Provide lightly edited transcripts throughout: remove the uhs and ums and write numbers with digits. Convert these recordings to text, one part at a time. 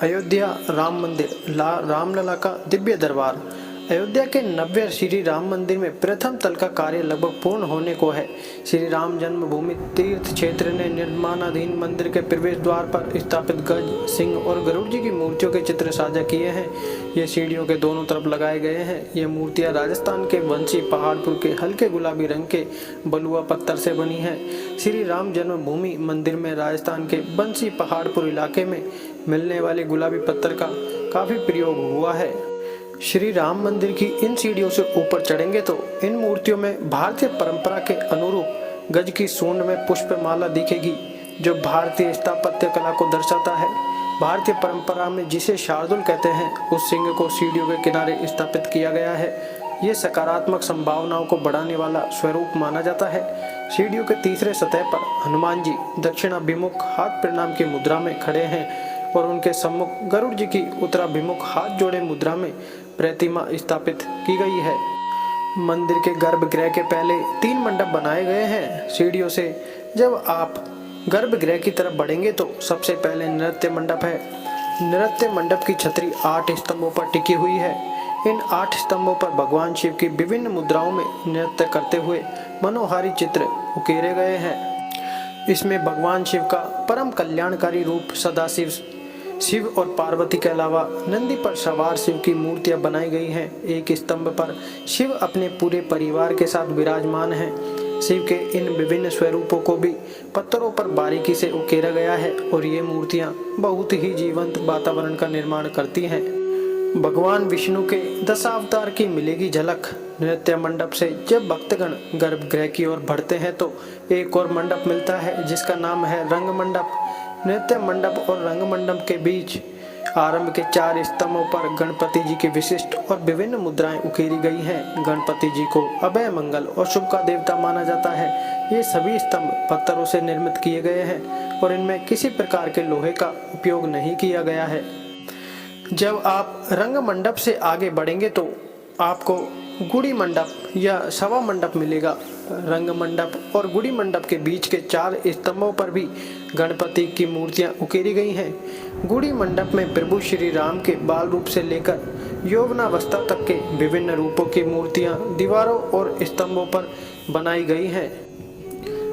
अयोध्या राम मंदिर रामलला का दिव्य दरबार। अयोध्या के नव्य श्री राम मंदिर में प्रथम तल का कार्य लगभग पूर्ण होने को है। श्री राम जन्मभूमि तीर्थ क्षेत्र ने निर्माणाधीन मंदिर के प्रवेश द्वार पर स्थापित गज, सिंह और गरुड़ जी की मूर्तियों के चित्र साझा किए हैं। ये सीढ़ियों के दोनों तरफ लगाए गए हैं। ये मूर्तियां राजस्थान के बंसी पहाड़पुर के हल्के गुलाबी रंग के बलुआ पत्थर से बनी है। श्री राम जन्मभूमि मंदिर में राजस्थान के बंसी पहाड़पुर इलाके में मिलने वाले गुलाबी पत्थर का काफी प्रयोग हुआ है। श्री राम मंदिर की इन सीढ़ियों से ऊपर चढ़ेंगे तो इन मूर्तियों में भारतीय परंपरा के अनुरूप गज की सूंड में पुष्पमाला दिखेगी, जो भारतीय स्थापत्य कला को दर्शाता है। भारतीय परंपरा में जिसे शार्दुल कहते हैं, उस सिंह को सीढ़ियों के किनारे स्थापित किया गया है। ये सकारात्मक संभावनाओं को बढ़ाने वाला स्वरूप माना जाता है। सीढ़ियों के तीसरे सतह पर हनुमान जी दक्षिणाभिमुख हाथ प्रणाम की मुद्रा में खड़े हैं और उनके सम्मुख गरुड़ जी की उत्तराभिमुख हाथ जोड़े मुद्रा में प्रतिमा स्थापित की गई है। मंदिर के गर्भगृह के पहले 3 मंडप बनाए गए हैं। सीढ़ियों से जब आप गर्भगृह की तरफ बढ़ेंगे तो सबसे पहले नृत्य मंडप है। नृत्य मंडप की छतरी 8 स्तंभों पर टिकी हुई है। इन 8 स्तंभों पर भगवान शिव की विभिन्न मुद्राओं में नृत्य करते हुए मनोहारी चित्र उकेरे गए हैं। इसमें भगवान शिव का परम कल्याणकारी रूप सदाशिव, शिव और पार्वती के अलावा नंदी पर सवार शिव की मूर्तियां बनाई गई हैं। एक स्तंभ पर शिव अपने पूरे परिवार के साथ विराजमान हैं। शिव के इन विभिन्न स्वरूपों को भी पत्थरों पर बारीकी से उकेरा गया है और ये मूर्तियां बहुत ही जीवंत वातावरण का निर्माण करती हैं। भगवान विष्णु के दशावतार की मिलेगी झलक। नृत्य मंडप से जब भक्तगण गर्भगृह की ओर बढ़ते हैं तो एक और मंडप मिलता है जिसका नाम है रंग मंडप। नृत्य मंडप और रंग मंडप के बीच आरंभ के 4 स्तंभों पर गणपति जी की विशिष्ट और विभिन्न मुद्राएं उकेरी गई हैं। गणपति जी को अभय, मंगल और शुभ का देवता माना जाता है। ये सभी स्तंभ पत्थरों से निर्मित किए गए हैं और इनमें किसी प्रकार के लोहे का उपयोग नहीं किया गया है। जब आप रंग मंडप से आगे बढ़ेंगे तो आपको गुड़ी मंडप या सवा मंडप मिलेगा। रंग मंडप और गुड़ी मंडप के बीच के 4 स्तंभों पर भी गणपति की मूर्तियां उकेरी गई हैं। गुड़ी मंडप में प्रभु श्री राम के बाल रूप से लेकर यौवनावस्था तक के विभिन्न रूपों की मूर्तियां दीवारों और स्तंभों पर बनाई गई हैं।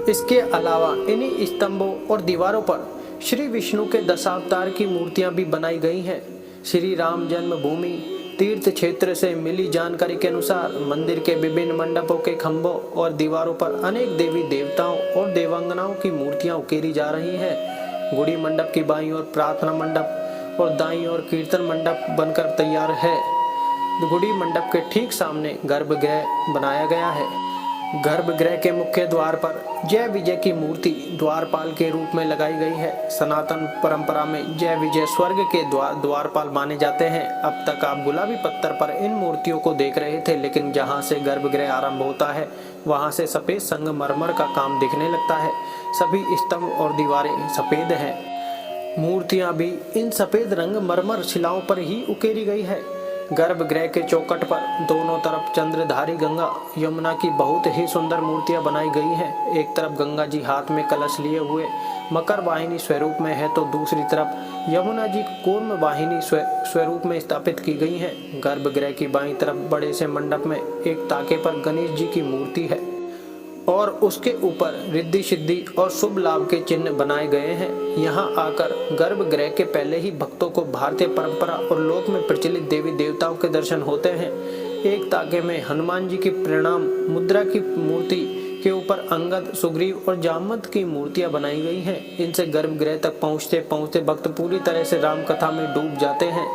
इसके अलावा इन्हीं स्तंभों और दीवारों पर श्री विष्णु के दशावतार की मूर्तियां भी बनाई गई हैं। श्री राम जन्मभूमि तीर्थ क्षेत्र से मिली जानकारी के अनुसार मंदिर के विभिन्न मंडपों के खंभों और दीवारों पर अनेक देवी देवताओं और देवांगनाओं की मूर्तियां उकेरी जा रही हैं। गुड़ी मंडप की बाईं ओर प्रार्थना मंडप और दाईं ओर कीर्तन मंडप बनकर तैयार है। गुड़ी मंडप के ठीक सामने गर्भगृह बनाया गया है। गर्भगृह के मुख्य द्वार पर जय विजय की मूर्ति द्वारपाल के रूप में लगाई गई है। सनातन परंपरा में जय विजय स्वर्ग के द्वारपाल माने जाते हैं। अब तक आप गुलाबी पत्थर पर इन मूर्तियों को देख रहे थे, लेकिन जहां से गर्भगृह आरंभ होता है वहां से सफेद संगमरमर का काम दिखने लगता है। सभी स्तंभ और दीवारें सफेद हैं। मूर्तियां भी इन सफेद रंगमरमर शिलाओं पर ही उकेरी गई है। गर्भगृह के चौखट पर दोनों तरफ चंद्रधारी गंगा यमुना की बहुत ही सुंदर मूर्तियां बनाई गई हैं। एक तरफ गंगा जी हाथ में कलश लिए हुए मकर वाहिनी स्वरूप में है तो दूसरी तरफ यमुना जी कूर्म वाहिनी स्वरूप में स्थापित की गई हैं। गर्भगृह की बाईं तरफ बड़े से मंडप में एक ताके पर गणेश जी की मूर्ति है और उसके ऊपर रिद्धि सिद्धि और शुभ लाभ के चिन्ह बनाए गए हैं। यहाँ आकर गर्भगृह के पहले ही भक्तों को भारतीय परंपरा और लोक में प्रचलित देवी देवताओं के दर्शन होते हैं। एक ताके में हनुमान जी की प्रणाम मुद्रा की मूर्ति के ऊपर अंगद, सुग्रीव और जामवंत की मूर्तियां बनाई गई हैं। इनसे गर्भगृह तक पहुँचते पहुँचते भक्त पूरी तरह से राम कथा में डूब जाते हैं।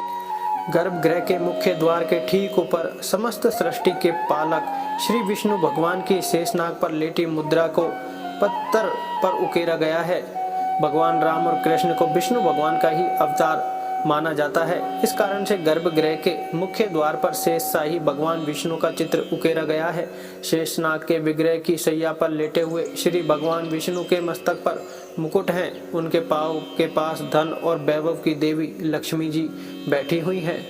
गर्भगृह के मुख्य द्वार के ठीक ऊपर समस्त सृष्टि के पालक श्री विष्णु भगवान की शेषनाग पर लेटी मुद्रा को पत्थर पर उकेरा गया है। भगवान राम और कृष्ण को विष्णु भगवान का ही अवतार माना जाता है। इस कारण से गर्भगृह के मुख्य द्वार पर शेषशाही भगवान विष्णु का चित्र उकेरा गया है। शेषनाग के विग्रह की शैया पर लेटे हुए श्री भगवान विष्णु के मस्तक पर मुकुट हैं। उनके पांव के पास धन और वैभव की देवी लक्ष्मी जी बैठी हुई हैं।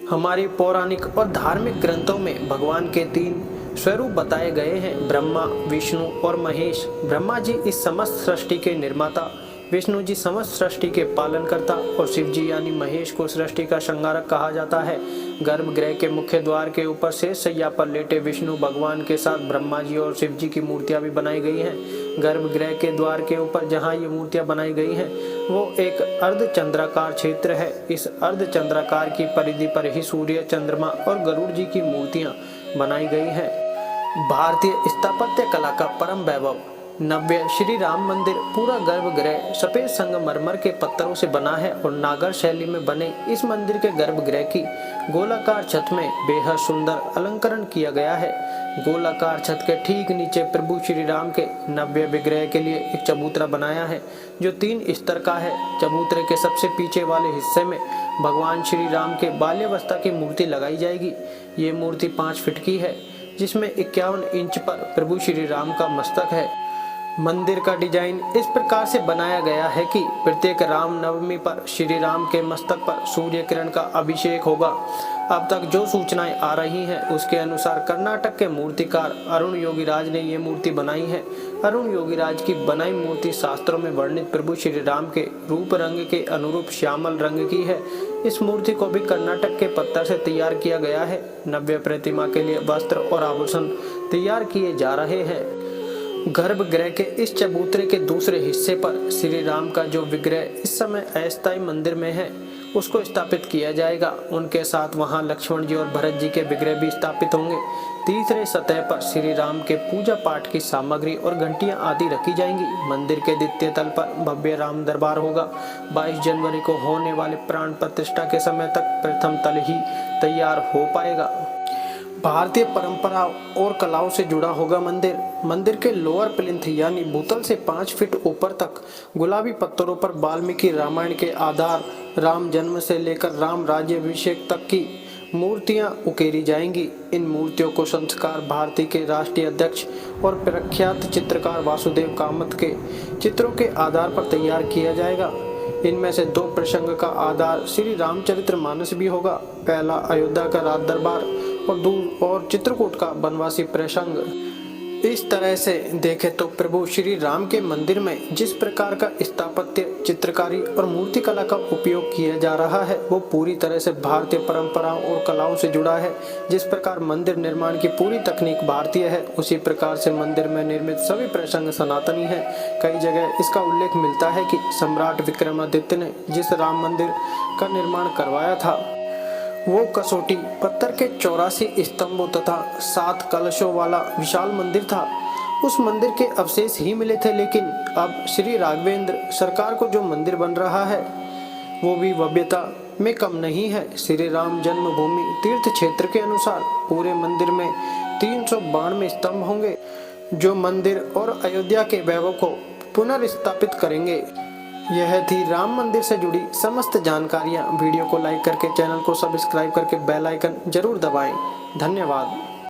हमारी पौराणिक और धार्मिक ग्रंथों में भगवान के 3 स्वरूप बताए गए हैं, ब्रह्मा, विष्णु और महेश। ब्रह्मा जी इस समस्त सृष्टि के निर्माता विष्णु जी समस्त सृष्टि के पालनकर्ता और शिव जी यानी महेश को सृष्टि का श्रृंगारक कहा जाता है। गर्भगृह के मुख्य द्वार के ऊपर शेष शैया पर लेटे विष्णु भगवान के साथ ब्रह्मा जी और शिव जी की मूर्तियां भी बनाई गई हैं। गर्भगृह के द्वार के ऊपर जहां ये मूर्तियां बनाई गई हैं वो एक अर्धचंद्राकार क्षेत्र है। इस अर्धचंद्राकार की परिधि पर ही सूर्य, चंद्रमा और गरुड़ जी की मूर्तियां बनाई गई हैं। भारतीय स्थापत्य कला का परम वैभव नव्य श्री राम मंदिर पूरा गर्भगृह सफेद संगमरमर के पत्थरों से बना है और नागर शैली में बने इस मंदिर के गर्भगृह की गोलाकार छत में बेहद सुंदर अलंकरण किया गया है। गोलाकार छत के ठीक नीचे प्रभु श्री राम के नव्य विग्रह के लिए एक चबूतरा बनाया है जो 3 स्तर का है। चबूतरे के सबसे पीछे वाले हिस्से में भगवान श्री राम के बाल्यावस्था की मूर्ति लगाई जाएगी। ये मूर्ति 5 फीट की है जिसमें 51 इंच पर प्रभु श्री राम का मस्तक है। मंदिर का डिजाइन इस प्रकार से बनाया गया है कि प्रत्येक राम नवमी पर श्री राम के मस्तक पर सूर्य किरण का अभिषेक होगा। अब तक जो सूचनाएं आ रही हैं उसके अनुसार कर्नाटक के मूर्तिकार अरुण योगीराज ने ये मूर्ति बनाई है। अरुण योगीराज की बनाई मूर्ति शास्त्रों में वर्णित प्रभु श्री राम के रूप रंग के अनुरूप श्यामल रंग की है। इस मूर्ति को भी कर्नाटक के पत्थर से तैयार किया गया है। नव्य प्रतिमा के लिए वस्त्र और आभूषण तैयार किए जा रहे हैं। गर्भगृह के इस चबूतरे के दूसरे हिस्से पर श्री राम का जो विग्रह इस समय अस्थायी मंदिर में है उसको स्थापित किया जाएगा। उनके साथ वहां लक्ष्मण जी और भरत जी के विग्रह भी स्थापित होंगे। तीसरे सतह पर श्री राम के पूजा पाठ की सामग्री और घंटियां आदि रखी जाएंगी। मंदिर के द्वितीय तल पर भव्य राम दरबार होगा। 22 जनवरी को होने वाले प्राण प्रतिष्ठा के समय तक प्रथम तल ही तैयार हो पाएगा। भारतीय परंपरा और कलाओं से जुड़ा होगा मंदिर। मंदिर के लोअर प्लिंथ यानी भूतल से 5 फीट ऊपर तक गुलाबी पत्थरों पर वाल्मीकि रामायण के आधार राम जन्म से लेकर राम राज्याभिषेक तक की मूर्तियां उकेरी जाएंगी। इन मूर्तियों को संस्कार भारती के राष्ट्रीय अध्यक्ष और प्रख्यात चित्रकार वासुदेव कामत के चित्रों के आधार पर तैयार किया जाएगा। इनमें से 2 प्रसंग का आधार श्री रामचरितमानस भी होगा। पहला अयोध्या का राज दरबार और चित्रकूट का बनवासी प्रसंग। इस तरह से देखें तो प्रभु श्री राम के मंदिर में जिस प्रकार का स्थापत्य, चित्रकारी और मूर्ति कला का उपयोग किया जा रहा है वो पूरी तरह से भारतीय परंपराओं और कलाओं से जुड़ा है। जिस प्रकार मंदिर निर्माण की पूरी तकनीक भारतीय है उसी प्रकार से मंदिर में निर्मित सभी प्रसंग सनातनी है। कई जगह इसका उल्लेख मिलता है कि सम्राट विक्रमादित्य ने जिस राम मंदिर का निर्माण करवाया था वो कसौटी पत्थर के 84 स्तंभों तथा 7 कलशों वाला विशाल मंदिर था। उस मंदिर के अवशेष ही मिले थे, लेकिन अब श्री राघवेंद्र सरकार को जो मंदिर बन रहा है वो भी भव्यता में कम नहीं है। श्री राम जन्मभूमि तीर्थ क्षेत्र के अनुसार पूरे मंदिर में 392 स्तंभ होंगे जो मंदिर और अयोध्या के वैभव को पुनर्स्थापित करेंगे। यह थी राम मंदिर से जुड़ी समस्त जानकारियां। वीडियो को लाइक करके चैनल को सब्सक्राइब करके बेल आइकन जरूर दबाएं। धन्यवाद।